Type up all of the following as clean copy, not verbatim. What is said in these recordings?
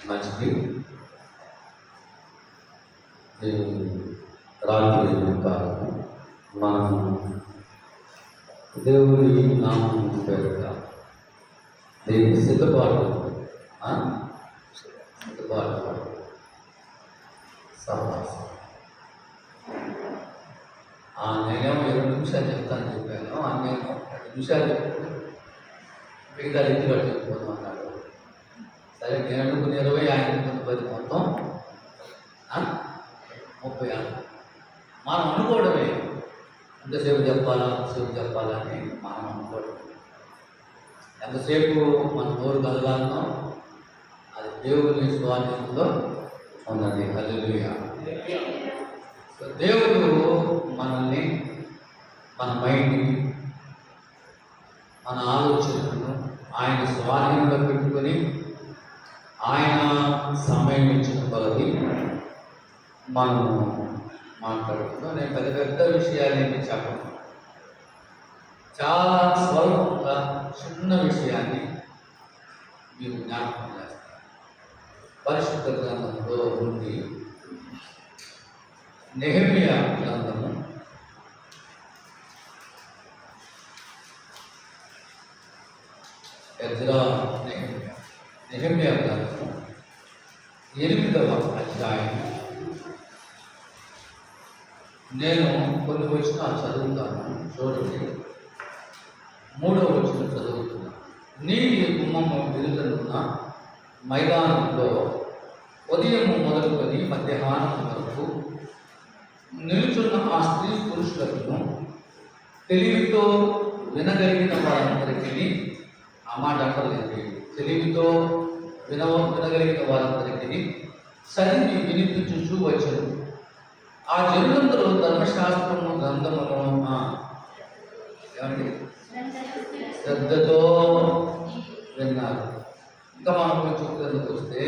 మంచిది. రాత్రి కాలము మనం దేవుడి నామం పేరుట దేవుని సిద్ధపాటు సహవాసం. నేనేమో 20 నిమిషాలు చెప్తాను చెప్పాను. నేను 2 నిమిషాలు చెప్పాను, మిగతా రీతిగా చెప్పుకోను అన్నాడు. సరే, నేను అనుకున్న 20, ఆయన అనుకున్న 10, మొత్తం 36. మనం అనుకోవడమే ఎంతసేపు చెప్పాలా అని మనం అనుకోవడం. ఎంతసేపు మన నోరు కదలాలనో అది దేవుని స్వాధీనంలో ఉన్నది. హల్లెలూయా. దేవుడు మనల్ని, మన మైండ్ని, మన ఆలోచనలను ఆయన స్వాధీనంలో పెట్టుకొని ఆయన సమయం ఇచ్చిన కొలది మనము మాట్లాడుతున్నాం. నేను పెద్ద విషయాలేంటి చెప్పను, చాలా స్వల్పంగా చిన్న విషయాన్ని మీరు జ్ఞాపకం చేస్తారు. పరిశుద్ధ గ్రంథంలో నుండి నెహెమ్యా గ్రంథము 8వ అధ్యాయం. నేను కొన్ని వచనాలు చదువుతాను, చూడండి. 3వ వచనం చదువుతున్నాను. నీటి గుమ్మము ఎదుటనున్న మైదానంలో ఉదయం మొదలుకొని మధ్యాహ్నం వరకు నిలుచున్న ఆ స్త్రీ పురుషులను తెలివితో వినగలిగిన వారందరికీ, ఆ మాట అంటలేదు, తెలివితో వినగలిగిన వారందరికీ చదివి వినిపించుచూ వచ్చారు. ఆ జనులందరూ ధర్మశాస్త్రము గ్రంథములను శ్రద్ధతో విన్నారు. ఇంకా మనం కొంచెం కిందకు వస్తే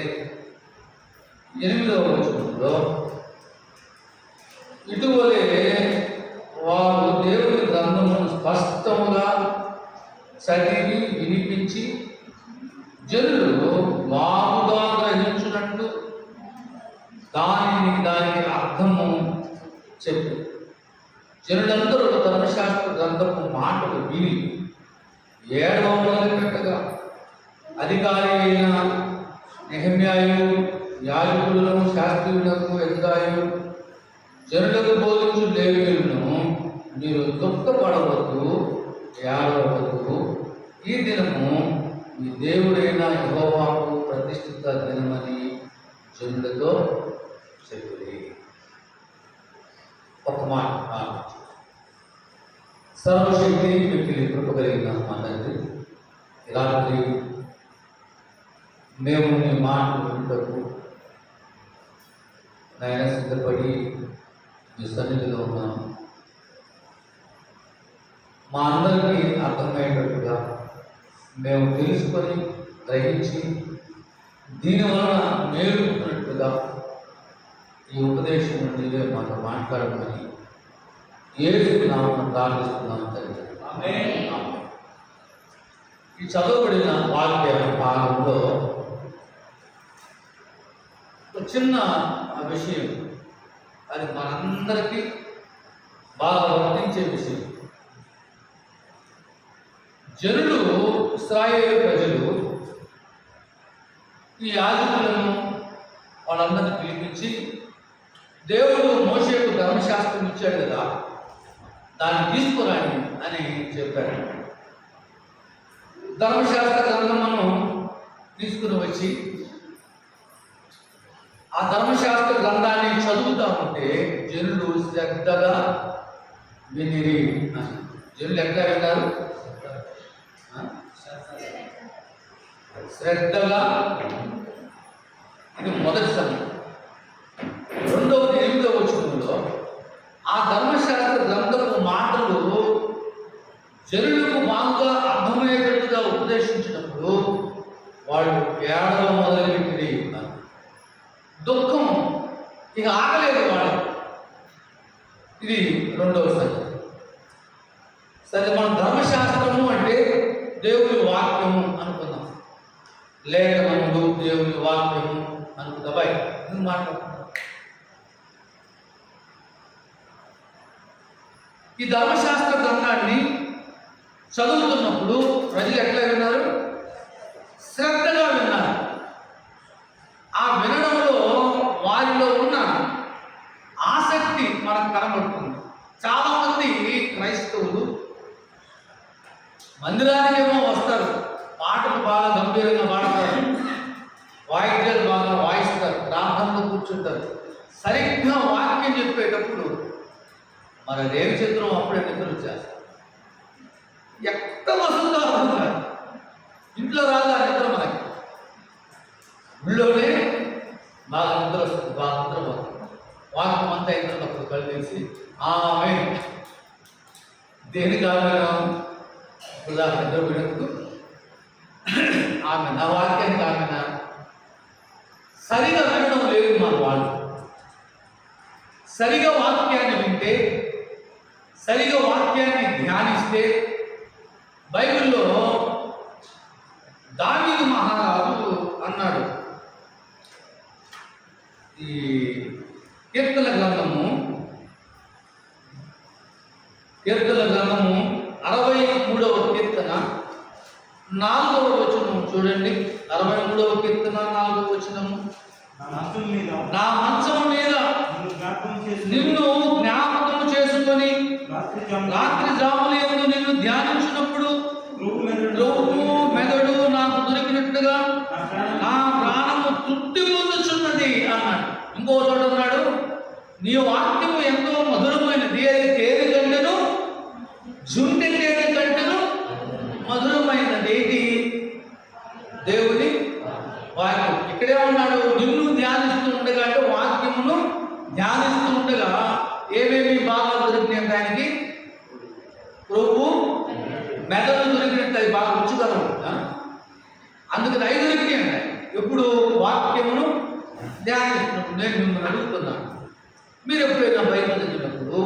8వ వచనంలో, ఇటువలే వారు దేవుని గ్రంథమును స్పష్టముగా చదివి వినిపించి జనులు బాగుగా గ్రహించున్నట్టు దానికి అర్థము చెప్పు. జనులందరూ ధర్మశాస్త్ర గ్రంథపు మాటలు విని ఏడవ మొదలుపెట్టగా అధికారి అయిన నెహెమ్యాయు, యాజకులను, శాస్త్రులకు, ఎజ్రాయు జనులకు బోధించు లేవీయులను, మీరు దుఃఖపడవద్దు, ఏడవవద్దు. ఈ దినము మీ దేవుడైన యెహోవాకు ప్రతిష్ఠిత దినమని జనులతో చెప్పుడి. ఒక మాట, సర్వశక్తి మిక్కిలి కృప కలిగిన మా తండ్రి, రాత్రి మేము నీ మాటలు వింటకు నాయన సిద్ధపడి మీ సన్నిధిలో ఉన్నాము. మా అందరికీ అర్థమయ్యేటట్టుగా మేము తెలుసుకొని గ్రహించి దీనివలన మేలుకున్నట్టుగా ఈ ఉపదేశం నుండి మాతో మాట్లాడమని యేసు నామమున ప్రార్థిస్తున్నాను తండ్రి. ఆమేన్. ఈ చదవబడిన వాక్య భాగంలో ఒక చిన్న విషయం, అది మనందరికీ బాగా వర్తించే విషయం. జనులు, ఇశ్రాయేలు ప్రజలు ఈ యాజకులను వాళ్ళందరినీ పిలిపించి, దేవుడు మోషేకు ధర్మశాస్త్రం ఇచ్చాడు కదా, దాన్ని తీసుకురాని అని చెప్పారు. ధర్మశాస్త్ర గ్రంథమును తీసుకుని వచ్చి ఆ ధర్మశాస్త్ర గ్రంథాన్ని చదువుతా ఉంటే జనులు శ్రద్ధగా వినిరి. జనులు ఎట్లా విన్నారు? శ్రద్ధగా. ఇది మొదటి సమయం. రెండవది 8వ వచనంలో ఆ ధర్మశాస్త్ర గ్రంథపు మాటలు జనులకు బాగా అర్థమయ్యేటట్టుగా ఉపదేశించినప్పుడు వాళ్ళు ఏడవ మొదలుపెట్టి దుఃఖం ఇక ఆగలేదు వాళ్ళు. ఇది రెండవ సంగతి. సరే, మనం ధర్మశాస్త్రము అంటే దేవుని వాక్యము అనుకుందాం. లేఖనములు దేవుని వాక్యము అనుకుంటాబాయ్ నువ్వు మాట్లాడుతున్నావు. ఈ ధర్మశాస్త్ర గ్రంథాన్ని చదువుతున్నప్పుడు ప్రజలు ఎట్లా విన్నారు? శ్రద్ధగా విన్నారు. ఆ వినడంలో వారిలో ఉన్న ఆసక్తి మనకు కనబడుతుంది. చాలామంది క్రైస్తవులు మందిరానికేమో వస్తారు, పాటలు బాగా గంభీరంగా పాడతారు, వాయిద్యాలు బాగా వాయిస్తారు, ప్రార్థనలో కూర్చుంటారు. సరిగ్గా వాక్యం చెప్పేటప్పుడు మన రేవి చిత్రం అప్పుడే నిద్ర వచ్చేస్తారు. ఎక్కడ వస్తుందో అర్థం కాదు. ఇంట్లో రాదు ఆ నిద్ర మనకి, ఊళ్ళోనే బాగా నిద్ర వస్తుంది, బాగా నిద్రపోతుంది. వాక్యం అంతా అయినప్పుడు కలిసి ఆమె దేనికి ఆమెను ఇప్పుడు దాకా నిద్రపోయినప్పుడు ఆమె నా వాక్యానికి ఆమెన సరిగా వినడం లేదు. మన వాళ్ళు సరిగా వాక్యాన్ని వింటే, సరిగా వాక్యాన్ని ధ్యానిస్తే, బైబిల్లో దావీదు మహారాజు అన్నాడు, ఈ కీర్తన గ్రంథము 63వ కీర్తన 4వ వచనం చూడండి. 63వ కీర్తన 4వ వచనము, నా మంచం మీద నిన్ను జ్ఞాపకం చేసుకొని రాత్రి జాముల యందు నిన్ను ధ్యానించినప్పుడు రొమ్ము మెదడు నాకు దొరికినట్లుగా నా ప్రాణము తృప్తి పొందుచున్నది అన్నాడు. ఇంకో చోట అన్నాడు, నీ వాక్యము ఎంతో మధురమైనది, అది తేనె కంటెను జుంటి తేనె కంటెను మధురమైనది. ఏంటి? దేవుని వాక్యం. ఇక్కడే ఉన్నాడు, నిన్ను ధ్యానిస్తూ ఉండగా, అంటే వాక్యమును ధ్యానిస్తూ ఉండగా ఏమేమి బాగా దొరికినాయి ఆయనకి? ప్రభు మెదడు దొరికినట్టు, అది బాగా రుచికరం. అందుకని 5 దొరికినాయి. ఎప్పుడు? వాక్యమును ధ్యానిస్తున్నప్పుడు. నేను మిమ్మల్ని అడుగుతున్నాను, మీరు ఎప్పుడైనా బైబిల్ చదివినప్పుడు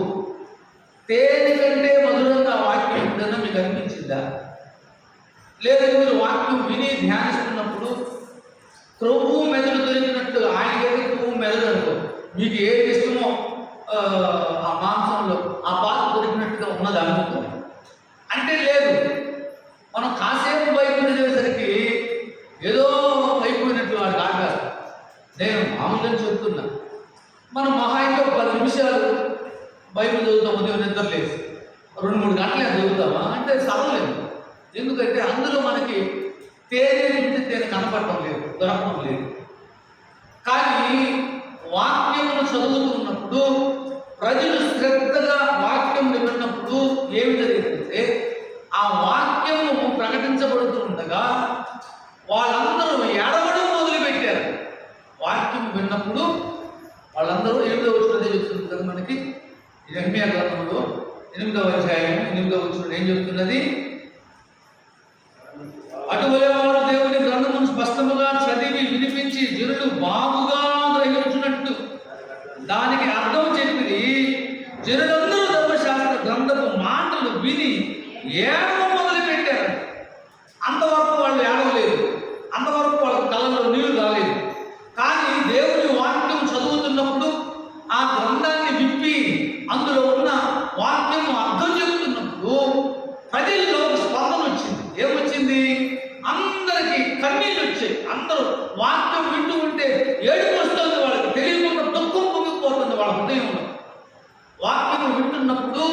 తేనె కంటే మధురంగా వాక్యం ఉంటుందని మీకు అనిపించిందా? లేదా మీరు వాక్యం విని ధ్యానిస్తున్నప్పుడు క్రొవ్వు మెదడు దొరికినట్టు, ఆయనకైతే క్రొవ్వు మెదడు అనుకో, మీకు ఏది ఇష్టమో ఆ మాంసంలో ఆ పాత్ర దొరికినట్టుగా ఉన్నది అనుకో అంటే లేదు. మనం కాసేపు బైబిల్ చదివేసరికి ఏదో అయిపోయినట్లు వాడు కాదు. నేను మామూలుగా చెప్తున్నా, మనం మహా అయితే 10 నిమిషాలు బైబిల్ చదువుతాం, ఉదయం నిద్ర లేచి 2-3 గంటలే చదువుతామా అంటే చదవలేదు. ఎందుకంటే అందులో మనకి తేనె నుంచి తేనె కనపడటం లేదు, దొరకడం లేదు. కానీ వాక్యమును చదువుతున్నప్పుడు, ప్రజలు శ్రద్ధగా వాక్యం విన్నప్పుడు ఏమి జరిగిందంటే, ఆ వాక్యము ప్రకటించబడుతూ ఉండగా వాళ్ళందరూ ఏడవడం మొదలుపెట్టారు. వాక్యం విన్నప్పుడు వాళ్ళందరూ 8వ వచనం చెప్తుంది కదా మనకి, ఇర్మీయా గ్రంథంలో 8వ అధ్యాయం 8వ వచనం ఏం చెప్తున్నది? అటువలే వారు దేవుని గ్రంథమును స్పష్టముగా చదివి వినిపించి జనులు బాగుగా గ్రహించినట్టు దానికి అర్థం చెప్పి జనులందరూ ధర్మశాస్త్ర గ్రంథపు మాటలు విని ఏడవ మొదలు పెట్టారు. అంతవరకు వాళ్ళు ఏడవలేదు, అంతవరకు వాళ్ళ కళ్ళలో నీళ్లు రాలేదు. కానీ దేవుని వాక్యం చదువుతున్నప్పుడు, ఆ గ్రంథాన్ని విప్పి అందులో ఉన్న వాక్యం అర్థం చెప్తున్నప్పుడు ప్రజల్లో స్పందన వచ్చింది. ఏమొచ్చింది? అందరికీ కన్నీళ్ళు వచ్చాయి. అందరూ వాక్యం వింటూ ఉంటే ఏడుపు వస్తుంది, వాళ్ళకి తెలియకుండా దుఃఖం పొంగిపోతుంది వాళ్ళ హృదయంలో. వాక్యం వింటున్నప్పుడు,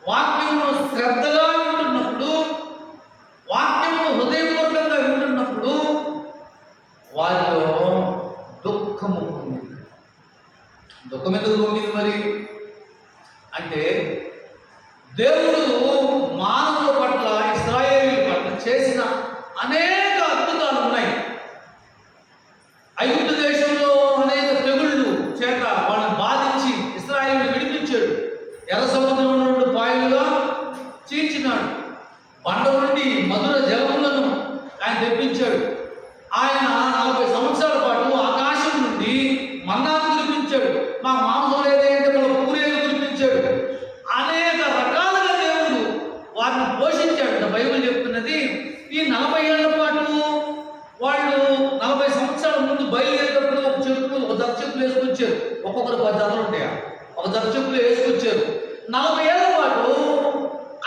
వాక్యమును శ్రద్ధగా వింటున్నప్పుడు, వాక్యమును హృదయపూర్వకంగా వింటున్నప్పుడు వారిలో దుఃఖము పొందింది. దుఃఖం ఎందుకు పొందింది మరి అంటే, దేవుడు మానవుల పట్ల, ఇశ్రాయేలీయుల పట్ల చేసిన అనేక అద్భుతాలు ఉన్నాయి. ఐగుప్తు దేశంలో అనేక తెగుళ్ళు చేత వాళ్ళని బాధించి ఇశ్రాయేలును విడిపించాడు. ఎర్ర సముద్రం నుండి పాయలుగా చీల్చినాడు. బండ నుండి మధుర జలములను ఆయన తెప్పించాడు. ఆయన 40 సంవత్సరాల పాటు ఆకాశం నుండి మన్నాను కురిపించాడు. మా మాంసం లేదంటే మన పూరేలు కురిపించాడు. అనేక రకాలుగా దేవుడు వారిని పోషించాడు. బైబిల్ చెప్తున్నది, ఈ 40 ఏళ్ల పాటు బయలుదేరేటప్పుడు ఒక జత చెప్పులు వేసుకొచ్చారు. ఒక్కొక్కరు 10 జతలు ఉంటాయా, ఒక జత చెప్పులు వేసుకొచ్చారు. 40 ఏళ్ల పాటు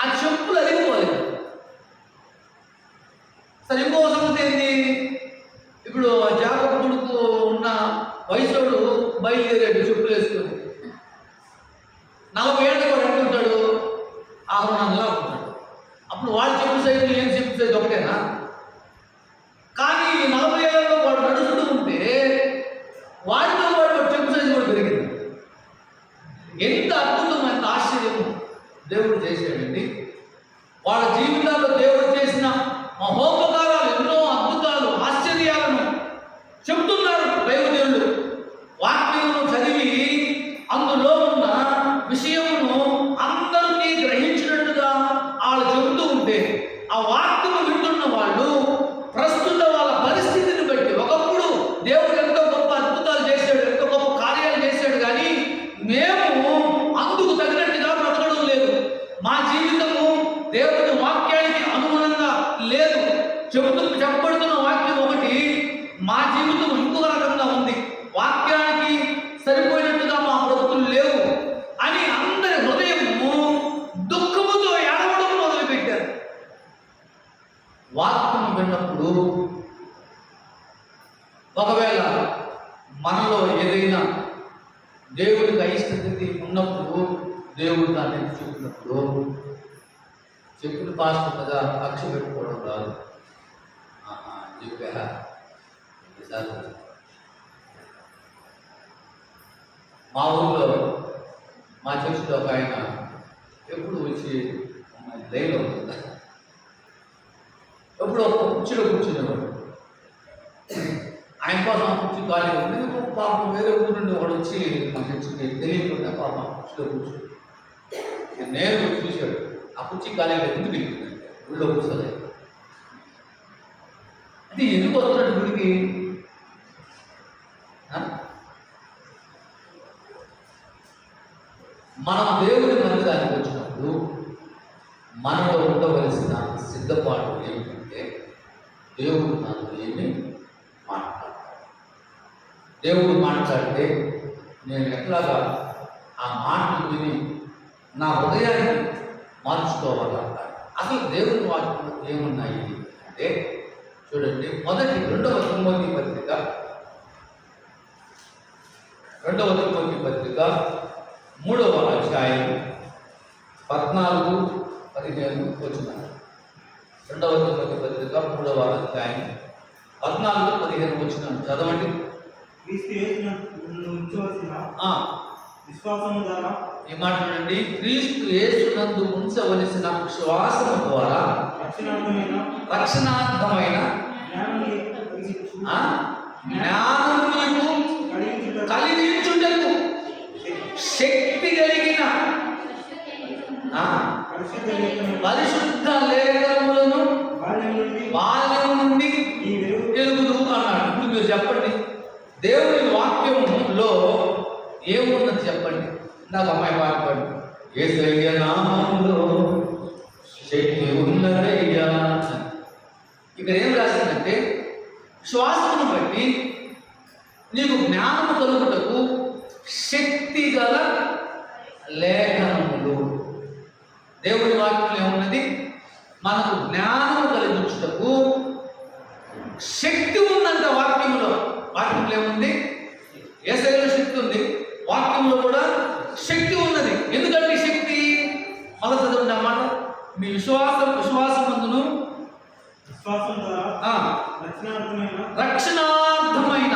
ఆ చెప్పులు అరిగిపోలేదు. సరే, ఇంకో సంగతి ఏంటి, ఇప్పుడు జాగ్రత్త కొడుకు ఉన్న వయసుడు బయలుదేరాడు చెప్పులు వేసుకొని. 40 ఏళ్ళకి వాడు అంటుంటాడు, 6 నెలలు అనుకుంటాడు. అప్పుడు వాడి చెప్పు సైజు ఏం చెప్పు సైజు ఒకటేనా? కానీ 40 ఏళ్ళలో వాడు నడుస్తూ ఉంటే వాడితో వాడు చెప్పు సైజు కూడా పెరిగింది. ఎంత అద్భుతం, ఎంత ఆశ్చర్యం దేవుడు చేశాడండి. వాళ్ళ జీవితాల్లో దేవుడు చేసిన మహోపకారాలు, ఎన్నో అద్భుతాలు, ఆశ్చర్యాలను చెప్తున్నారు దైవజనులు. వాక్యమును చదివి అందులో ఉన్న విషయమును అందరికీ గ్రహించినట్టుగా వాళ్ళు చెబుతూ ఉంటే ఆ వాక్యము వింటున్న వాళ్ళు ప్రస్తుత వాళ్ళ పరిస్థితిని బట్టి, ఒకప్పుడు దేవుడు ఎంతో గొప్ప అద్భుతాలు చేశాడు, ఎంతో గొప్ప కార్యాలు చేశాడు, కానీ మేము అందుకు తగినట్టుగా బ్రతకడం లేదు. మా జీవితము దేవుని వాక్యానికి అనుగుణంగా లేదు. చెప్పబడుతున్న వాక్యం ఒకటి, మా జీవితం ఇంకొక రకంగా ఉంది. వాక్యానికి సరిపోయినట్టుగా మా బ్రతుకులు లేవు అని అందరి హృదయము దుఃఖముతో ఏడవడం మొదలుపెట్టారు. వాక్యం విన్నప్పుడు ఒకవేళ మనలో ఏదైనా దేవుడికి అయిష్టస్థితి ఉన్నప్పుడు, దేవుడు దాన్ని చూపినప్పుడు చెప్పులు పాస్టర్ కదా అక్ష పెట్టుకోవడం రాదు. చెప్పా మా ఊళ్ళో మా చర్చిలో ఒక ఆయన ఎప్పుడు వచ్చి లైన్లో ఉంటుందా, ఎప్పుడు ఒక కుర్చీలో కూర్చునేవాడు. ఆయన కోసం ఆ కుర్చీ ఖాళీ ఉంది. పాపం వేరే ఊరు నుండి ఒకడు వచ్చి మా చర్చికి తెలియకుండా పాపం కుర్చీలో కూర్చుని నేను చూశాడు. ఆ కుర్చీ ఖాళీ ఎందుకు వెళ్తుందంటే ఊళ్ళో కూర్చోలేదు. అంటే ఎందుకు వస్తున్నట్టు గుడికి? మనం దేవుడి మందిరానికి వచ్చినప్పుడు మనలో ఉండవలసిన సిద్ధపాటు ఏమిటంటే, దేవుడు మనతో ఏమి మాట్లాడతాడు. దేవుడు మాట్లాడితే నేను ఎట్లాగా ఆ మాటలు విని నా హృదయాన్ని మార్చుకోవాలంటాడు. అసలు దేవుని వాక్యంలో ఏమున్నాయి అంటే చూడండి, మొదటి 2వ తిమోతి పత్రిక 3వ అధ్యాయం 14-15 వచనాలు. 2వ తిమోతి పత్రిక 3వ అధ్యాయం 14-15 వచనాలు చదవండి. విశ్వాసము ద్వారా ఈ మాట చూడండి, క్రీస్తు యేసునందు ఉంచవలసిన విశ్వాసము ద్వారా రక్షణార్థమైన జ్ఞానము కలిగించుటకు శక్తి కలిగిన పరిశుద్ధ లేఖనములను బాల్యం నుండి ఎరుగుదు అన్నాడు. ఇప్పుడు మీరు చెప్పండి, దేవుని వాక్యములో ఏమున్నది చెప్పండి. నాకు అమ్మాయి పాటపడి, యేసయ్య నామములో శక్తి ఉన్నదయ్యా. ఇక్కడ ఏం రాసిందంటే, శ్వాసను బట్టి నీకు జ్ఞానము కలుగుటకు శక్తి గల లేఖనములు. దేవుడి వాక్యంలో ఏమున్నది? మనకు జ్ఞానము కలిగించుటకు శక్తి ఉందంట. వాక్యంలో ఏముంది? యేసయ్యలో శక్తి ఉంది, వాక్యంలో కూడా శక్తి ఉన్నది. ఎందుకంటే శక్తి మళ్ళీ చదవండి అన్నమాట. మీ విశ్వాసమందును రక్షణార్థమైన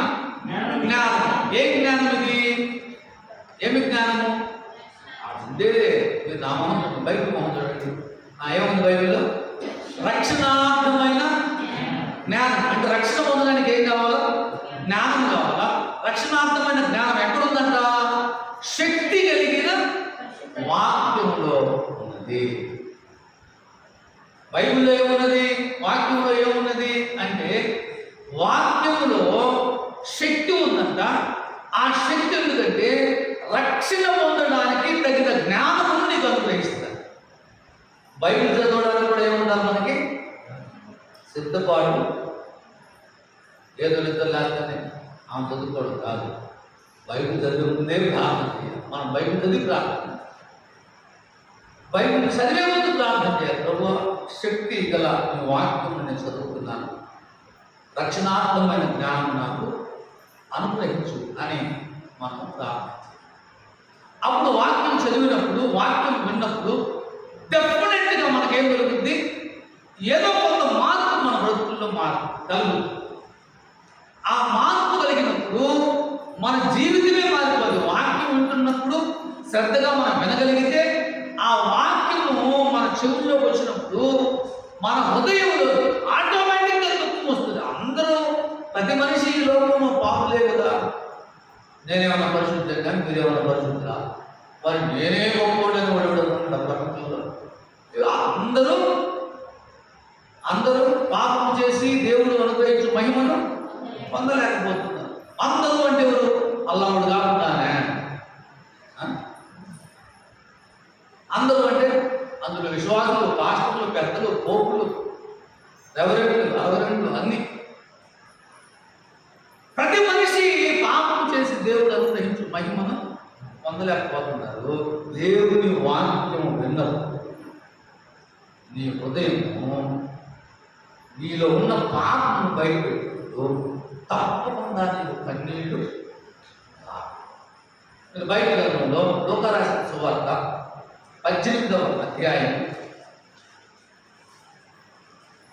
జ్ఞానం. ఏ జ్ఞానం ఇది? ఏమి జ్ఞానము? అదే మీరు నా మొహం బైబిల్ మొహం చూడండి. ఏముంది బైబిల్లో? రక్షణార్థమైన జ్ఞానం. అంటే రక్షణ పొందడానికి ఏం కావాలా? జ్ఞానం కావాలా? రక్షణార్థమైన జ్ఞానం ఎక్కడుందంట? శక్తి కలిగిన వాక్యంలో ఉన్నది. బైబిల్లో ఏమున్నది? వాక్యంలో ఏమున్నది అంటే, వాక్యంలో శక్తి ఉందంట. ఆ శక్తి ఎందుకంటే రక్షణ పొందడానికి తగిన జ్ఞానమును నీకు అనుగ్రహిస్తుంది. బైబిల్ చదవడానికి కూడా ఏముండాలి మనకి? సిద్ధపాటు. ఏదో నిద్ర లేకపోతే ఆమె చదువుకోవడం కాదు. బైబిల్ చదివే ముందే ప్రార్థన చేయాలి. మనం బైబిల్ చదివి ప్రార్థన, బైబిల్ చదివే ముందు ప్రార్థన చేయాలి. ప్రభు, శక్తి గల ఈ వాక్యం నేను చదువుతున్నాను, రక్షణాత్మకమైన జ్ఞానం నాకు అనుగ్రహించు అని మనం ప్రార్థన. అప్పుడు వాక్యం చదివినప్పుడు, వాక్యం విన్నప్పుడు డెఫినెట్గా మనకేం దొరుకుతుంది? ఏదో కొంత మార్పు మన బ్రతుకుల్లో కలుగుతుంది. ఆ మార్పు కలిగినప్పుడు మన జీవితమే మారిపోదు. వాక్యం వింటున్నప్పుడు శ్రద్ధగా మనం వినగలిగితే, ఆ వాక్యము మన చెవుల్లోకి వచ్చినప్పుడు మన హృదయంలో ఆటోమేటిక్గా దుఃఖం వస్తుంది. అందరూ, ప్రతి మనిషి ఈ లోకంలో పాపులే కదా. నేనేమన్నా పరిశుద్ధం కానీ మీరేమన్నా పరిశుద్ధులా? మరి నేనే గొప్పవాడని వాడు ప్రపంచంలో అందరూ పాపం చేసి దేవుడు అనుగ్రహించు మహిమను పొందలేకపోతున్నారు. అందరూ అంటే ఎవరు? అల్లాహుడు కాకుండానే. అందరూ అంటే అందులో విశ్వాసులు, పాస్టర్లు, పెద్దలు, పోపులు, రెవరెండ్లు అన్ని. ప్రతి మనిషి పాపం చేసి దేవుడు అనుగ్రహించు మహిమను పొందలేకపోతున్నారు. దేవుని వాక్యం విన్నప్పుడు నీ హృదయము నీలో ఉన్న పాపను బయటపెట్టు, తప్పకుండా నీకు కన్నీళ్ళు. మీరు బైబిల్ గ్రంథంలో లూకా రాసిన సువార్త 18వ అధ్యాయం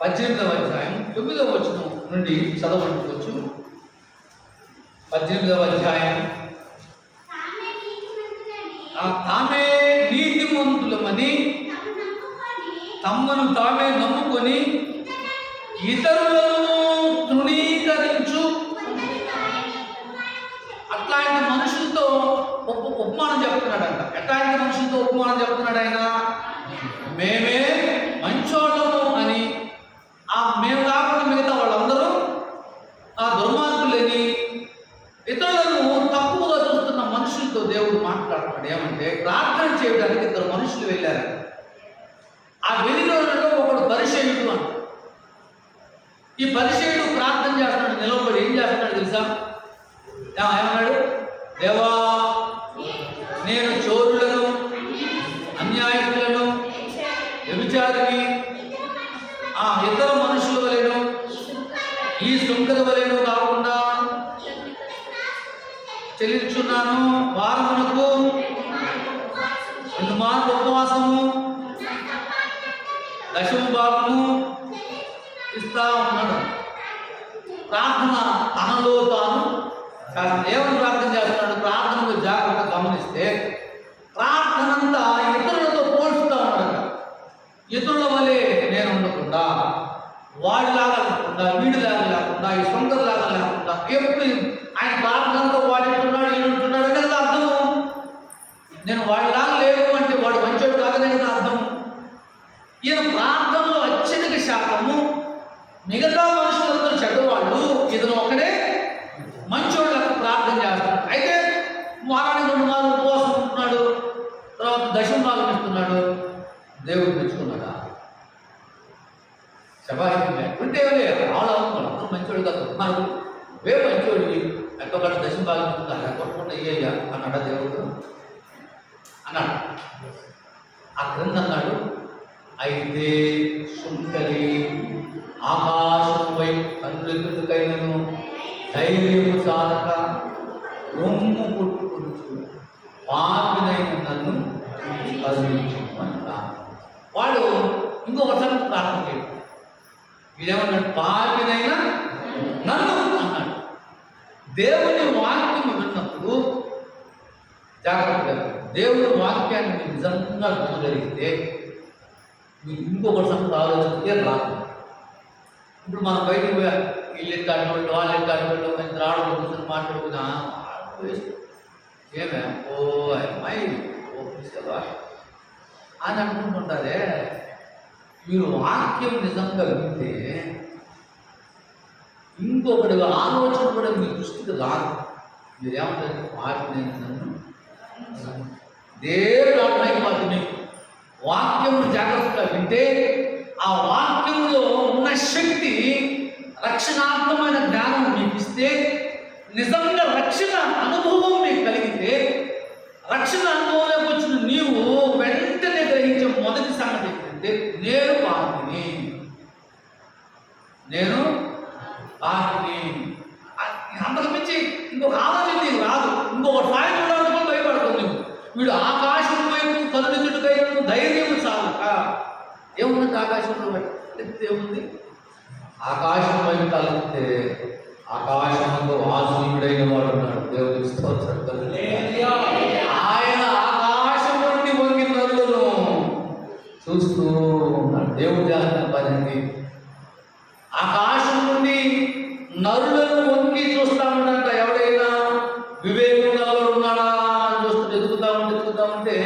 9వ వచనం నుండి చదవవచ్చు. 18వ అధ్యాయం. తామే నీతిమంతులమని తమను తామే నమ్ముకొని ఇతరులను తృణీకరించు అట్లాంటి మనుషులతో ఉపమానం చెప్తున్నాడంట. ఎట్లాంటి మనుషులతో ఉపమానం చెప్తున్నాడు ఆయన? మేమే మంచోళ్ళము అని. మేము కాకుండా మిగతా వాళ్ళందరూ ఆ దుర్మార్గులని, ఇతరులను తక్కువగా చూస్తున్న మనుషులతో దేవుడు మాట్లాడుతున్నాడు. ఏమంటే, ప్రార్థన చేయడానికి ఇద్దరు మనుషులు వెళ్ళారు. ఆ వెళ్ళిన ఒకడు పరిచయుడు అంట. ఈ పరిచయుడు ప్రార్థన చేస్తున్నాడు, నిలబడి ఏం చేస్తున్నాడు తెలుసా? ఏమన్నాడు? దేవా, నేను చోరులను, అన్యాయకులను, వ్యభిచారిని, ఇతర మనుషుల వలెను, ఈ సుంకర వలెను కాకుండా చెల్లించున్నాను. వారమునకు 2 మార్లు ఉపవాసము, 10వ భాగము ఇస్తా ఉన్నాడు. ప్రార్థన తనలో తాను దేవుని ప్రార్థన చేస్తున్నాడు. ప్రార్థనకు జాగ్రత్తగా గమనిస్తే ప్రార్థన అంతా ఇతరులతో పోల్చుతూ ఉన్నాడు. ఇతరుల వలె నేను ఉండకుండా, వాడిలాగా లేకుండా, వీడిలాగా లేకుండా, ఈ సొంతలాగా లేకుండా, ఎప్పుడు ఆయన ప్రార్థనతో వాడుతున్నాడు, ఈడుంటున్నాడు కదా అర్థం. నేను వాడిలాగా లేవు అంటే వాడు మంచోడు కాదనే కదా అర్థం. ఈయన ప్రార్థనలో అత్యధిక శాతము మిగతా మనుషులందరూ చెడ్డవాళ్ళు, ఇతను ఒకడే మంచోళ్ళకు ప్రార్థన చేస్తున్నాడు. అయితే వారానికి 2 మార్లు ఉపవాసం ఉంటున్నాడు, తర్వాత 10వ భాగం ఇస్తున్నాడు. దేవుడు మెచ్చుకున్నాడా? శబాషి ఉంటే వాళ్ళందరూ మంచోడు కాదు, మనకు మంచోడివి ఎక్కడో 10వ భాగం ఇస్తున్నారు, ఎక్కకుండా ఇయ్యా అన్నాడా దేవుడు? అన్నాడు. ఆ క్రింద అన్నాడు, అయితే సుంకరి ఆకాశం వైపు కన్నులెత్తుకైనను ధైర్యము చాలక రొమ్ము కొట్టుకొచ్చు పాపినైన నన్ను కరుణించుమంటా. వాడు ఇంకొకసారి ప్రార్థన చేయడు. వీడేమన్నాడు? పాపినైనా నన్ను అన్నాడు. దేవుని వాక్యం విన్నప్పుడు జాగ్రత్తగా, దేవుని వాక్యాన్ని మీరు నిజంగా వినగలిగితే మీకు ఇంకొకటి సంగతి ఆలోచనకే రాదు. ఇప్పుడు మనం బయటకు వీళ్ళు ఎక్కాడి వాళ్ళు, వాళ్ళు ఎక్కాడి వాళ్ళు, మంచి రావడం కూర్చొని మాట్లాడుకున్నా ఏమే ఓ అమ్మాయి ఓపిసా అని అనుకుంటుంటారే. మీరు వాక్యం నిజంగా వింటే ఇంకొకటి ఆలోచన కూడా మీ దృష్టికి రాదు. మీరేమంటారు? వాక్యం నన్ను దేవుడు అమ్మాయి వాటిని వాక్యము జాగ్రత్తగా వింటే ఆ వాక్యంలో ఉన్న శక్తి, రక్షణాత్మకమైన జ్ఞానం మీకు ఇస్తే నిజంగా రక్షణ అనుభవం మీకు కలిగితే, రక్షణ అనుభవంలోకి వచ్చిన నీవు వెంటనే గ్రహించే మొదటి సంగతి ఏంటంటే, నేను పాపిని, నేను పాపిని. అంతకు మించి ఇంకొక ఆలోచన నీకు రాదు. ఇంకొక స్థాయి చూడాలని భయపడుతుంది. వీడు ఆకాశం వైపు కరుణితుడికై ధైర్యం చాలు. ఏముంది ఆకాశంలో ఏముంది? ఆకాశం వైపు తలెత్తే ఆకాశంలో వాసుడైన వాడు ఉన్నాడు. దేవుడికి స్తోత్రం. ఆయన ఆకాశం నుండి వంగి నరులను చూస్తూ ఉన్నాడు. దేవుడు చేస్తున్న పని ఆకాశం నుండి నరులను వంగి చూస్తా ఉన్నాడంట. ఎవడైనా వివేకం గలవాడు ఉన్నాడా అని చూస్తూ ఎదుగుతా ఉంటే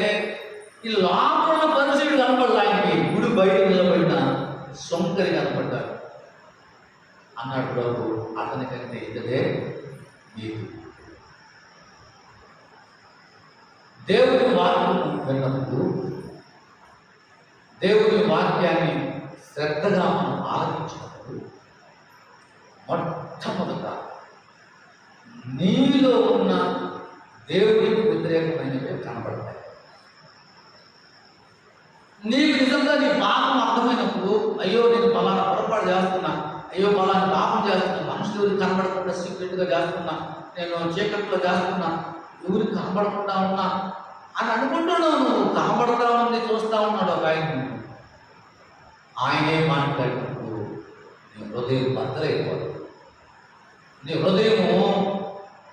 ఈ లోపల పరిచయుడు కనపడదు. ఆయనకి గుడి బయట నిలబడిన సొంకరి కనపడ్డాడు. అన్నాడు ప్రభు, అతనికంటే ఇతడే నీకు. దేవుడి వాక్యం విన్నప్పుడు, దేవుడి వాక్యాన్ని శ్రద్ధగా మనం ఆలకించినప్పుడు మొట్టమొదట నీలో ఉన్న దేవుడికి వ్యతిరేకమైనవి కనబడతాయి. నీకు నిజంగా నీ పాపం అర్థమైనప్పుడు, అయ్యో నేను పలానా పొరపాటు చేస్తున్నా, అయ్యో పలానా పాపం చేస్తున్నా, మనుషులు ఎవరికి కనబడకుండా సీక్రెట్గా చేస్తున్నా, నేను చీకట్లో చేస్తున్నా, ఎవరికి కనబడకుండా ఉన్నా అని అనుకుంటున్నావు. నువ్వు కనబడతా ఉంది, చూస్తూ ఉన్నాడు ఒక ఆయనే మాట్లాడినప్పుడు నీ హృదయం బద్దలైపోతుంది. నీ హృదయము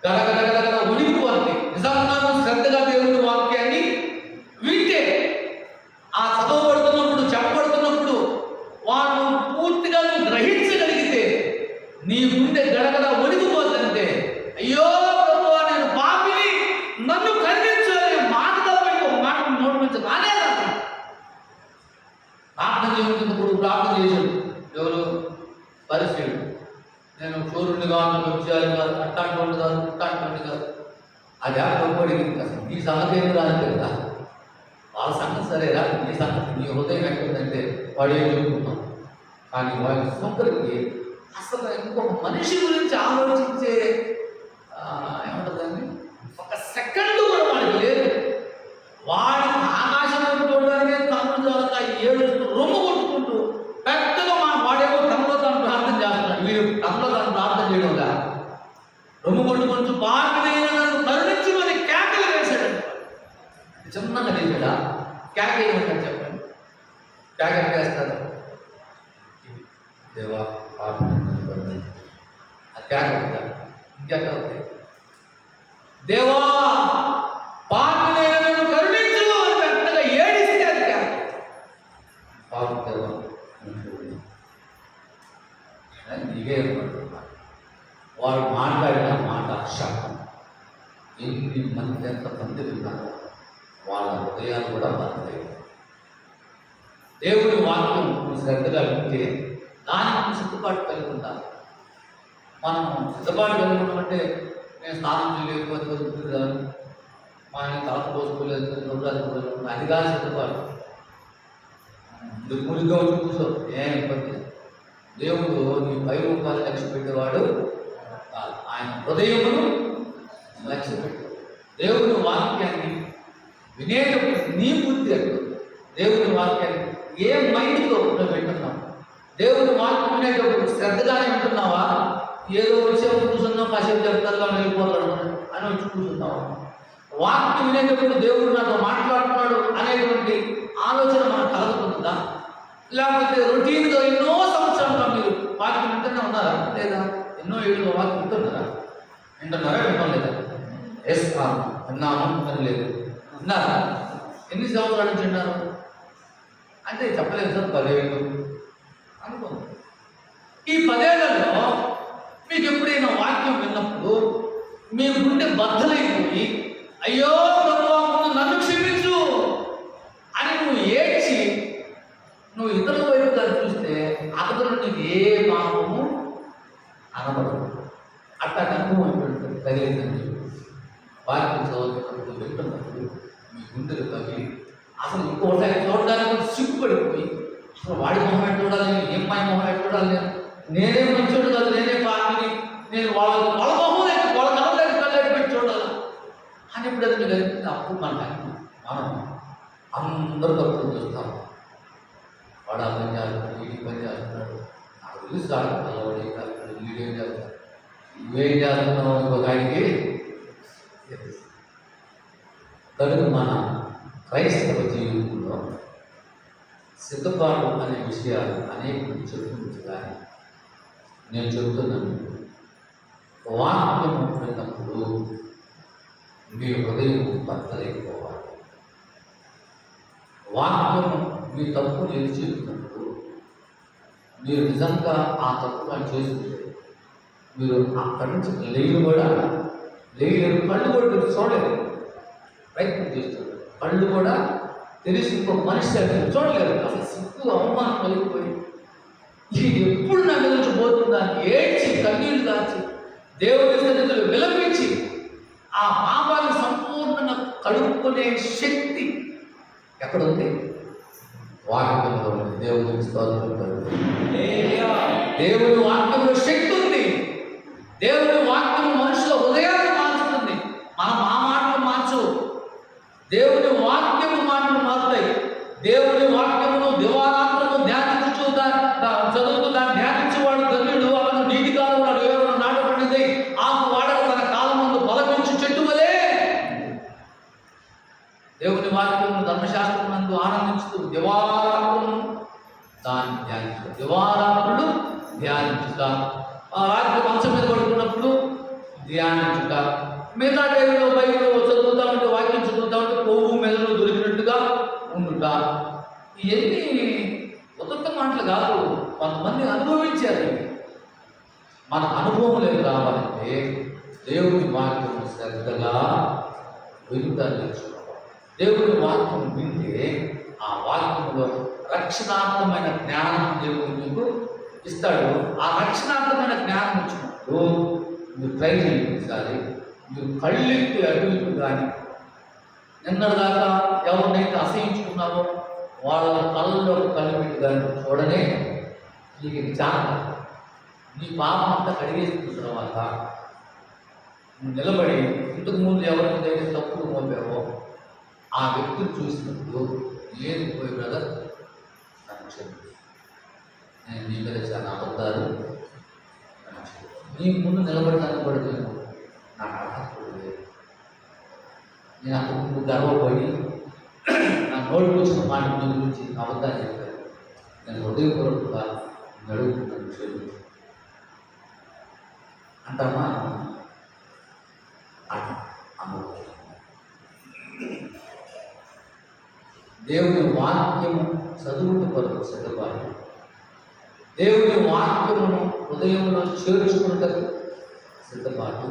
గడగడగడగడ ఉనికిపోతుంది. నిజంగా శ్రద్ధగా దేవుడి వాక్యాన్ని వింటే, ఆ చదవబడుతున్నప్పుడు చెప్పబడుతున్నప్పుడు వాడు పూర్తిగా నువ్వు గ్రహించగలిగితే నీ గుండె గడగడ ఉనికిపోతుందంటే, అయ్యో ప్రభువా నేను పాపిని, నన్ను కరుణించు అనే మాట తప్ప ఇంకొక మాట నోటి నుంచి రాలేదు. ప్రార్థన చేసినప్పుడు ప్రార్థన చేశాడు ఎవరు? పరిచయుడు. నేను చోరుని కాదు, వ్యభిచారి కాదు, అట్టాంటి కాదు, ఇట్టాంటి కాదు. అది అడిగింది అసలు ఈ సంగతి ఏమి రాదు కదా. వాళ్ళ సంగతి సరేరా, ఈ సంగతి నీ హృదయం ఎక్కడంటే వాడు ఏం చెప్పుకున్నాం. కానీ వాడి సొంతరికి అసలు ఇంకొక మనిషి గురించి ఆలోచించే ఏమంటుందండి, ఒక సెకండ్ కూడా వాడికి లేదు. వాడి ఆకాశం చూడడానికి తమ్ముడు ద్వారా ఏడుస్తూ రొమ్ము కొట్టుకుంటూ పెద్దగా వాడేమో తనలో తాను ప్రార్థన చేస్తున్నాడు. వీడు తనలో తాను ప్రార్థన చేయడంగా రొమ్ము కొట్టుకుంటూ పాపినైన నన్ను కరుణించమని కేకలు వేశాడు. చిన్నగా వేసాడా? కేక ఏమంటారు చెప్పండి? కేక వేస్తాడు. దేవా పాపి ఆ కేక ఉంటాడు. ఇంకెక్క అవుతాయి, దేవా పాపినైన నన్ను కరుణించు అని పెద్దగా ఏడిస్తే అది కేక. పాపం దేవా నీవే వాడు మాట్లాడిన మాట శాపం. ఎంతమంది విన్నారు, వాళ్ళ హృదయాలు కూడా మారుతాయి. దేవుడి వాక్యం శ్రద్ధగా వింటే దానికి సిద్ధపాటు కలిగి ఉండాలి. మనం సిద్ధపాటు కలిగి ఉన్నామంటే, నేను స్నానం చేయలేకపోతే మా ఆయన తలకు పోసుకోలేదు, అది కాదు సిద్ధపాటు. మురిగా వచ్చి కూర్చో, ఏం ఇబ్బంది. దేవుడు నీ పై రూపాయలు లక్ష్య పెట్టేవాడు కాదు, ఆయన హృదయమును లక్ష్య పెట్టు. దేవుని వాక్యాన్ని వినేటప్పుడు నీ బుద్ధి అటు దేవుని వాక్యాన్ని ఏ మైండ్తో నువ్వు వింటున్నావు? దేవుని వాక్యం వినేటప్పుడు శ్రద్ధగానే వింటున్నావా? ఏదో వచ్చేపు కూర్చున్నావు, కాసేపు చెప్తారుగా వెళ్ళిపోతాడు అని వచ్చి కూర్చున్నావా? వాక్యం వినేటప్పుడు దేవుడు నాతో మాట్లాడుతున్నాడు అనేటువంటి ఆలోచన మనకు కలుగుతుందా? లేకపోతే రొటీన్గా ఎన్నో సంవత్సరాలుగా మీరు వాక్యం వింటూనే ఉన్నారా లేదా? ఎన్నో ఏళ్ళుగా వాక్యం వింటున్నారా? వింటం లేదా? ఎస్ విన్నాము అని లేదు. విన్నారా? ఎన్ని సంవత్సరాల నుంచి విన్నారు అంటే చెప్పలేదు సార్, 10 ఏళ్ళు అనుకోండి. ఈ 10 ఏళ్లలో మీకు ఎప్పుడైనా వాక్యం విన్నప్పుడు మీ గుండె బద్దలైపోయి, అయ్యో ప్రభువా నన్ను క్షమించు అని నువ్వు ఏడ్చి నువ్వు ఇతరుల వైపుగా చూస్తే అతను నీకు ఏ పాపము అనబడదు. అట్లా అనుభవం తగిలిందని వాక్యం చదువుతున్నప్పుడు వింటున్నప్పుడు మీ గుండెలు తగిలి అసలు ఇంకోసారి చూడడానికి సిగ్గుపడిపోయి, అసలు వాడి మొహం చూడాలి, ఏం మాయ మొహం చూడాలి, నేనే మంచోడు కాదు, నేనే పాపిని, నేను వాళ్ళ మొహం వాళ్ళ అని ఎప్పుడైతే మీకు అనిపిస్తుంది అప్పుడు మనం అందరూ తప్పులు చూస్తాం. వాడు ఆ పని చేస్తున్నాడు, వీడి పని చేస్తున్నాడు, నాకు తెలుసు అల్లవాడు ఏం చేస్తున్నాడు, వీడేం చేస్తున్నాడు, నువ్వేం చేస్తున్నావు ఇంకొక ఆయనకి. కనుక మన క్రైస్తవ జీవితంలో సిద్ధపాటు అనే విషయాలు అనేక మంది చెప్తుంది. కానీ నేను చెబుతున్నాను, వాక్యం విన్నప్పుడు మీ హృదయం బద్దలైపోవాలి. వాక్యం మీ తప్పు ఎత్తి చెప్తున్నప్పుడు మీరు నిజంగా ఆ తప్పు పని చేస్తుంటే మీరు అక్కడి నుంచి లేరు, కళ్ళు కూడా చూడలేరు. ప్రయత్నం చేస్తారు, కళ్ళు కూడా తెలిసి ఇంకొక మనిషి చూడలేరు. అసలు సిగ్గు అవమానం కలిగిపోయి ఇది ఎప్పుడు నా మీద నుంచి పోతుందా ఏడ్చి కన్నీళ్లు దాచి దేవుడి సన్నిధిలో విలపించి ఆ పాపాన్ని సంపూర్ణంగా కడుక్కునే శక్తి ఎక్కడుంది? వాక్యంలో ఉంది. దేవుడికి స్తోత్రం. దేవుడి వాక్యంలో శక్తి ఉంది. దేవుడి వాక్యం మనుషుల హృదయాన్ని మార్చుతుంది. మనం ఆ మాటలు మార్చు, దేవుని వాక్యము మాటలు మారుతాయి. దేవుని వాక్యమును దివారాత్రము ధ్యానించు చదువుతూ దాన్ని ధ్యానించేవాడు ధన్యుడు. అతను నీటి కాలంలో ఎవరు నాటబడింది ఆకు వాడక తన కాలం ముందు బలపించు చెట్టు వలే. దేవుని వాక్యమును ధర్మశాస్త్రం నందు ఆనందించుతూ దివారాత్రము దాన్ని ధ్యానించు. దివారాత్రులు ధ్యానించుట, ఆ రాత్రి మంచం మీద పడుకున్నప్పుడు ధ్యానించుట, మిగతా టైంలో బైబిల్ చదువుతా ఉంటే వాక్యం చదువుతా ఉంటే కొవ్వు మెదడు దొరికినట్టుగా ఉండుట. ఇవన్నీ ఉత్తమ మాటలు కాదు, కొంతమంది అనుభవించారు. మన అనుభవం లేదు రావాలంటే దేవుని వాక్యం శ్రద్ధగా వింటా నేర్చుకోవాలి. దేవుని వాక్యం వింటే ఆ వాక్యంలో రక్షణార్థమైన జ్ఞానం దేవుడు మీకు ఇస్తాడు. ఆ రక్షణార్థమైన జ్ఞానం వచ్చినప్పుడు మీరు ట్రై చేయించాలి. మీరు కళ్ళెత్తి అడుగుతూ కానీ నిన్నటిదాకా ఎవరినైతే అసహించుకున్నావో వాళ్ళ కళ్ళలో కళ్ళు పెట్టి కానీ చూడనే నీకు చాలా నీ పాపం అంతా కడిగేసిన తర్వాత నువ్వు నిలబడి ఇంతకు ముందు ఎవరికైతే తప్పులు మోపావో ఆ వ్యక్తిని చూసినప్పుడు ఏది పోయి బ్రదర్ నన్ను చెప్పు, నేను నీ మీద చాలా అబద్ధాలు నీ ముందు నిలబడడానికి కూడా నేను నాకు అర్హత లేదు. నేను అంతకు ముందు గర్వపడి నా నోటికి వచ్చిన మాట నీ గురించి అబద్ధాలు చెప్పాను. నేను హృదయపూర్వకంగా నడుపుతున్నాను క్షమించు అంటామా? దేవుని వాక్యము చదువుట కొరకు సిద్ధపడాలి. దేవుని వాక్యమును హృదయంలో చేర్చుకుంటకు సిద్ధపాటు.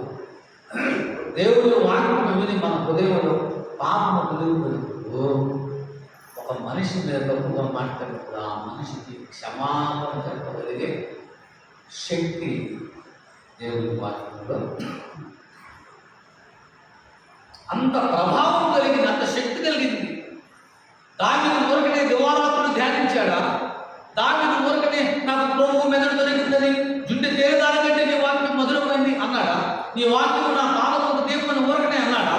దేవుని వాక్యం విని మన హృదయంలో పాపము తొలగిపోయినప్పుడు ఒక మనిషి మీద తప్పుగా మాట్లాడినప్పుడు ఆ మనిషికి క్షమాపణ చెప్పగలిగే శక్తి దేవుని వాక్యంలో అంత ప్రభావం కలిగింది, అంత శక్తి కలిగింది. దావీదు ఊరకనే దివారాత్రులు ధ్యానించాడా? దావీదు ఊరకనే నాకు కొవ్వు మెదడు దొరికిందని జుండె తేలిదాని కంటే నీ వాక్యం మధురమైంది అన్నాడా? నీ వాక్యం నా పాదములకు దేవుని ఊరకనే అన్నాడా?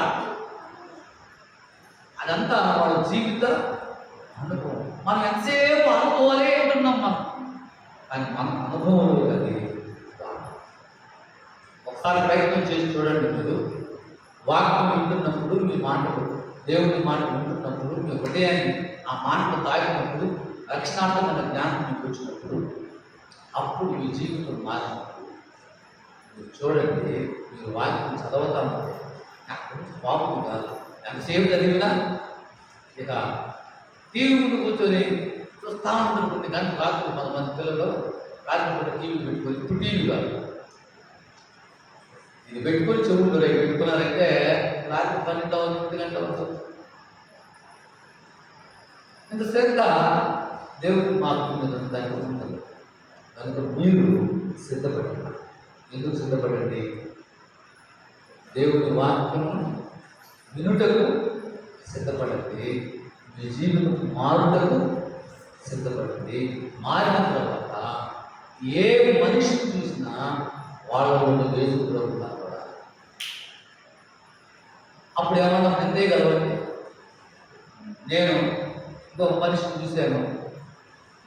అదంతా వాళ్ళ జీవిత అనుభవం. మనం ఎంతసేపు అనుకోవాలే అంటున్నాం మనం, కానీ మన అనుభవంలో అది ఒకసారి ప్రయత్నం చేసి చూడండి. మీరు వాక్యం వింటున్నప్పుడు మీ మాటలు దేవుని మాట వింటున్నప్పుడు మీ హృదయాన్ని ఆ మాటలు తాకినప్పుడు రక్షణార్థమైన జ్ఞానం మీకు వచ్చినప్పుడు అప్పుడు మీ జీవితం మారినప్పుడు మీరు చూడండి. మీరు వాక్యం చదవతామంటే నాకు గురించి పాపం కాదు, ఎంతసేపు చదివినా ఇక టీవీ ముందు కూర్చొని చూస్తా ఉంటారు. కొన్ని గంటలు రాత్రి 10 మంది పిల్లలు రాత్రి పూట టీవీ పెట్టుకొని, ఇప్పుడు టీవీ కాదు ఇది పెట్టుకొని చెవులు పెట్టుకున్నారంటే రాత్రి 12 1 గంట అవుతుంది. ఇంతసేపుగా దేవుడి మార్గం మీద దానికి ఉంటుంది. కనుక మీరు సిద్ధపడండి. ఎందుకు సిద్ధపడండి? దేవుని వాక్యము వినుటకు సిద్ధపడండి. మీ జీవితం మారుటకు సిద్ధపడండి. మారిన తర్వాత ఏ మనిషిని చూసినా వాళ్ళ ఉన్న వేసుకురాకుండా కూడా అప్పుడు ఏమన్నా అంతే కలవండి. నేను ఇంకొక మనిషిని చూశాను,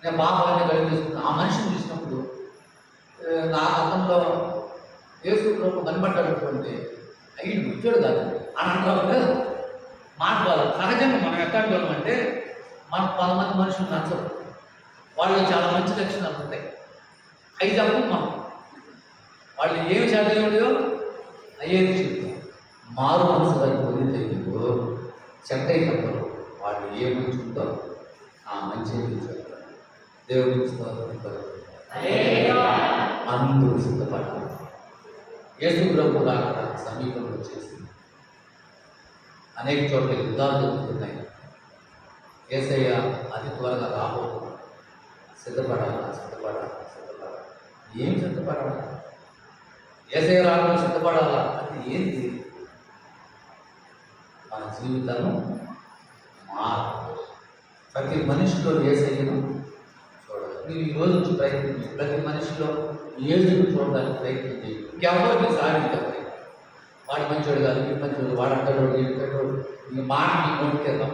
నేను పాపాలన్నీ కలిగిస్తున్నాను. ఆ మనిషిని చూసినప్పుడు నా గతంలో యేసు ప్రభు కనబడ్డటువంటి అయ్యి ముచ్చాడు కాదండి అని అంటారు కదా. మాట వాళ్ళు సహజంగా మనం ఎట్లాంటి వాళ్ళం అంటే మనకు 10 మంది మనుషులు నచ్చరు, వాళ్ళు చాలా మంచి లక్షణాలు ఉంటాయి, అవి చెప్పం మనం. వాళ్ళు ఏమి చదివాడో అయ్యేది చెప్తాం. మారు మనసు గారి పొంది తెలియదు చెడ్డ చెప్పరు. వాళ్ళు ఏ మంచి ఉంటారో ఆ మంచి చెప్తారు. దేవుడి అందరూ సిద్ధపడ్డారు. యేసు ప్రభు రాక సమీపంలో వచ్చేసింది. అనేక చోట్ల యుద్ధాలు జరుగుతున్నాయి. యేసయ్య అతి త్వరగా రాబోతున్నాడు. సిద్ధపడాలా? ఏం సిద్ధపడాలా? యేసయ్య రావడం సిద్ధపడాలా అంటే ఏంటి? మన జీవితాన్ని ప్రతి మనిషిలో యేసయ్యను చూడాలి. మీరు ఈరోజు నుంచి ప్రయత్నించి ప్రతి మనిషిలో యేసును చూడడానికి ప్రయత్నం చేయండి. ఇంకెవరో మీరు సాధించాలి. వాడు మంచోడు కాదు, ఈ మంచోడు, వాడు అంటాడు, ఈ పెట్టోడు, ఈ మాట మీ నోటికేద్దాం.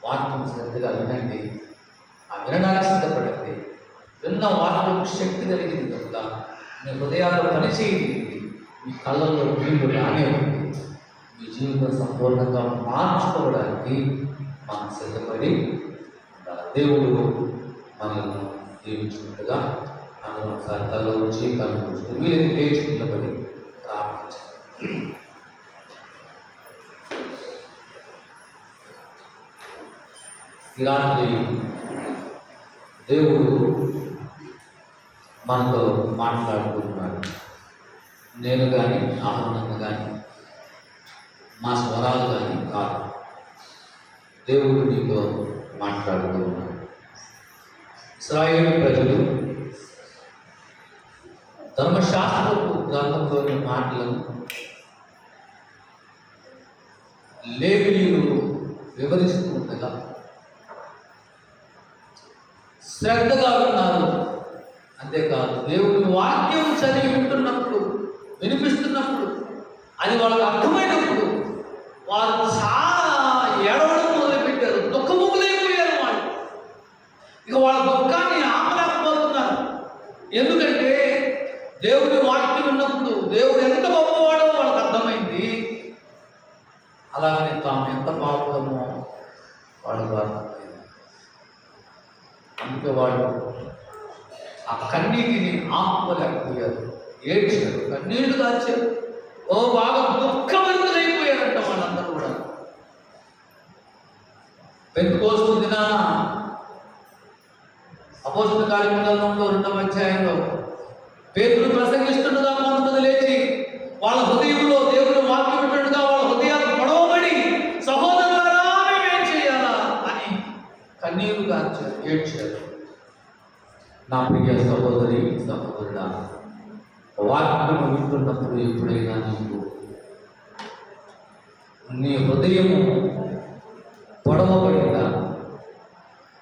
వాక్యం శ్రద్ధగా వినండి, ఆ వినడానికి సిద్ధపడండి. విన్న వాక్యం శక్తి కలిగింది కనుక మీ హృదయాల్లో పనిచేయండి, మీ కళ్ళల్లో నీళ్లు రానివ్వండి. మీ జీవితం సంపూర్ణంగా మార్చుకోవడానికి మనం సిద్ధపడి దేవుడు మనల్ని జీవించినట్టుగా మనం ఒకసారి కళ్ళు వచ్చి కళ్ళు వచ్చి మీరు లేచి నిలబడి ప్రార్థించాలి. ఈ రాత్రి దేవుడు మనతో మాట్లాడుకుంటున్నాడు. నేను కానీ ఆనందంగా కానీ మా స్వరాలు కానీ కాదు, దేవుడు నీతో మాట్లాడుతూ ఉన్నాడు. ఇశ్రాయేలు ప్రజలు ధర్మశాస్త్రపు గ్రంథంలోని మాటలను లేవీయులు వివరిస్తూ ఉండగా శ్రద్ధగా ఉన్నారు. అంతేకాదు దేవుని వాక్యం చదివి ఉంటున్నప్పుడు, వినిపిస్తున్నప్పుడు, అది వాళ్ళకి అర్థమైనప్పుడు వారు చాలా ఏడవడం మొదలుపెట్టారు. దుఃఖములైపోయారు వాళ్ళు. ఇక వాళ్ళ దుఃఖాన్ని ఆపలేకపోతున్నారు. ఎందుకంటే దేవుని వాక్యం ఉన్నప్పుడు దేవుడు ఎంత గొప్పవాడో వాళ్ళకి అర్థమైంది. అలాగనే తాము ఎంత పాపమో వాళ్ళకు అర్థమైంది. అందుకే వాళ్ళు ఆ కన్నీటిని ఆపుకోలేకపోయారు, ఏడ్చారు, కన్నీళ్లు దాచారు. ఓ బాగా దుఃఖభరితులైపోయారంట వాళ్ళందరూ కూడా. పెంతెకోస్తు దినాన అపోస్తలుల కార్యక్రమంలో 2వ అధ్యాయంలో పేతురు ప్రసంగిస్తుండగా కొంతమంది లేచి వాళ్ళ హృదయంలో దేవుని వాక్యం ఉంటుండగా వాళ్ళ హృదయాలు గొడవబడి సహోదరులారా మేమేం చేయాలా అని కన్నీరు గార్చారు, ఏడ్చారు. నా ప్రియ సహోదరి సహోదరుడా, వాక్యం వింటున్నప్పుడు ఎప్పుడైనా నీ హృదయము పొడవబడిందా?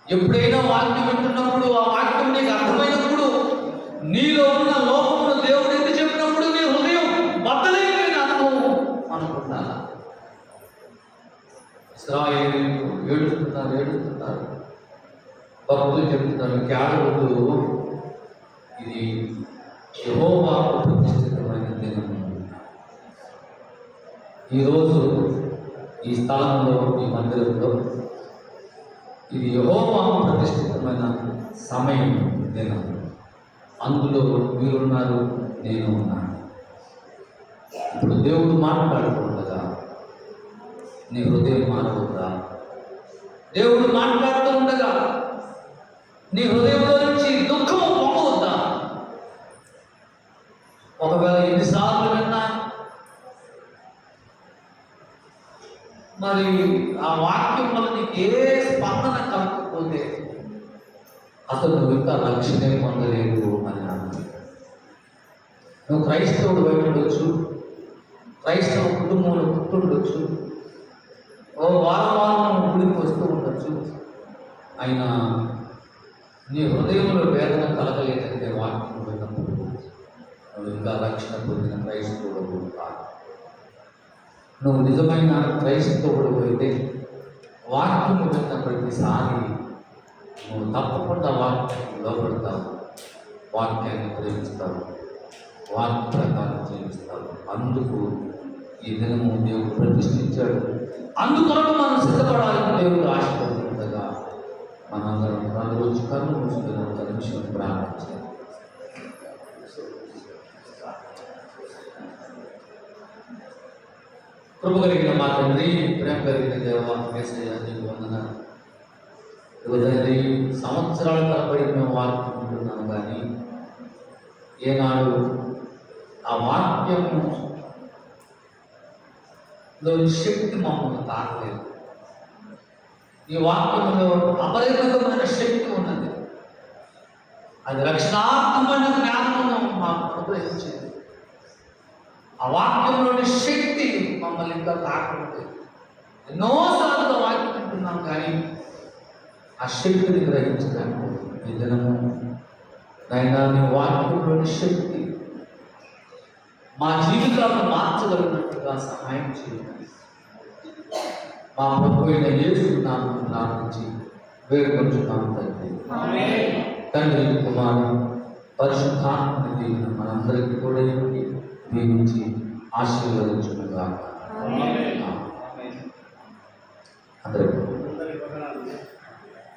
ఎప్పుడైనా వాక్యం వింటున్నప్పుడు ఆ వాక్యం నీకు అర్థమైనప్పుడు నీలో ఉన్న లోపమును దేవుడు ఎందుకు చెప్పినప్పుడు నీ హృదయం బద్దలైపోయిన అనుభవం అనుకుంటారా? ఇశ్రాయేలీయులు ఏడుస్తున్నారు. భక్తులు చెప్తున్నారు, కేవలం ఇది యెహోవాకు ప్రతిష్ఠితమైన దినము. ఈరోజు ఈ స్థలంలో, ఈ మందిరంలో ఇది యెహోవాకు ప్రతిష్ఠితమైన సమయం, దినం. అందులో మీరున్నారు, నేను ఉన్నాను. ఇప్పుడు దేవుడు మాట్లాడుతుండగా నీ హృదయం మారవద్దా? దేవుడు మాట్లాడుతూ ఉండగా నీ హృదయంలో నుంచి దుఃఖము పొంగవద్దా? ఒకవేళ ఎన్నిసార్లు విన్నా మరి ఆ వాక్యం వల్ల నీకు ఏ స్పందన కలగకపోతే అసలు నువ్వు ఇంకా రక్షణే పొందలేవు అని అన్నాను. నువ్వు క్రైస్తవుడు బయట ఉండొచ్చు, క్రైస్తవ కుటుంబంలో పుట్టుండొచ్చు, ఓ వారం గుడికి వస్తూ ఉండొచ్చు, అయినా నీ హృదయంలో వేదన కలగలేదంటే వాక్యం విన్నప్పుడు నువ్వు ఇంకా రక్షణ పొందిన క్రైస్తవుడు కాదు. నువ్వు నిజమైన క్రైస్తవుడు అయితే వాక్యము విన్న ప్రతిసారి నువ్వు తప్పకుండా వాక్యాన్ని లోపడతావు, వాక్యాన్ని ప్రేమిస్తావు, వాక్య ప్రకారం జీవిస్తావు. అందుకు ఈ దినము దేవుడు ప్రతిష్ఠించాడు. అందుకొరకు మనం సిద్ధపడాలని దేవుడు ఆశపడుతుండగా మనందరం రోజు కన్ను మూసుకుని ఒక నిమిషం ప్రారంభించాలి. కృప కలిగిన మా తండ్రి, ప్రేమ కలిగిన దేవ, నీకు వందనాలు. తండ్రి, సంవత్సరాల తరబడి మేము వాక్యం వింటున్నాం, కానీ ఏనాడు ఆ వాక్యము శక్తి మమ్మల్ని తాకలేదు. ఈ వాక్యంలో అపరిమితమైన శక్తి ఉన్నది. అది రక్షణాత్మకమైన జ్ఞానమును మాకు అనుగ్రహించింది. ఆ వాక్యంలోని శక్తి మమ్మల్ని ఇంకా తాకలేదు. ఎన్నోసార్లు వాక్యం వింటున్నాం, కానీ ఆ శక్తిని గ్రహించడానికి ఈ దినము నైనా నీ వాక్యంలోని శక్తి మా జీవితాలను మార్చగలిగినట్టుగా సహాయం చేయండి. మా ప్రభు అయిన యేసు నామమున ప్రార్థించి వేడుకొంచున్నాము తండ్రి. తండ్రి, కుమారుడు, పరిశుద్ధాత్మని దీవెన మనందరికీ కూడా దీవించి ఆశీర్వదించునుగాక. అందరికీ